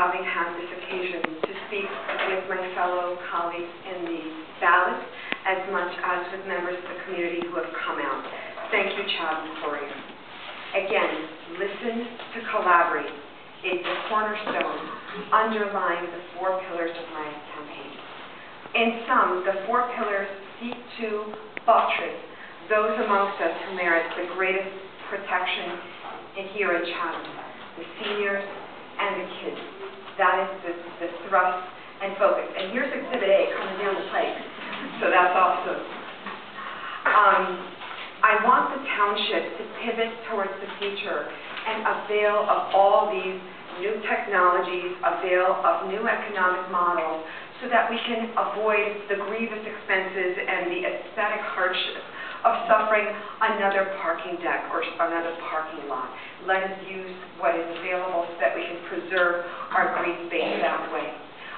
having had this occasion to speak with my fellow colleagues in the ballot as much as with members of the community who have come out. Thank you, Chad and Gloria. Again, listen to collaborate is the cornerstone underlying the 4 pillars of my campaign. In sum, the 4 pillars seek to buttress those amongst us who merit the greatest protection here in Chatham, the seniors and the kids. That is the thrust and focus. And here's Exhibit A coming down the pike, so that's awesome. I want the township to pivot towards the future and avail of all these new technologies, avail of new economic models, so that we can avoid the grievous expenses and the aesthetic hardship of suffering another parking deck or another parking lot. Let us use what is available so that we can preserve our green space that way.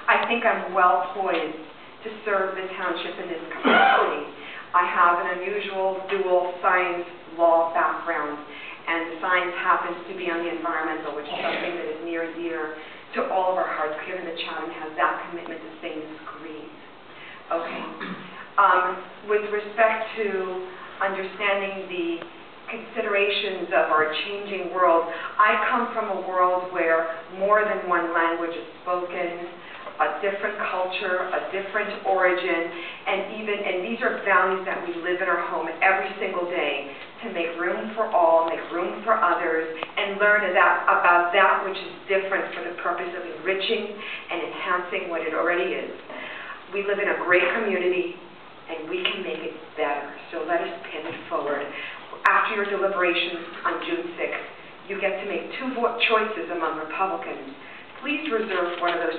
I think I'm well poised to serve the township in this capacity. I have an unusual dual science law background, and science happens to be on the environmental, which is something that is near and dear to all of our hearts, given that Chatham has that commitment to things green. Okay. With respect to understanding the considerations of our changing world, I come from a world where more than one language is spoken, a different culture, a different origin, and these are values that we live in our home every single day to make room for all, make room for others, and learn about that which is different for the purpose of enriching and enhancing what it already is. We live in a great community, and we can make it better. So let us pivot forward. After your deliberations on June 6th, you get to make 2 choices among Republicans. Please reserve one of those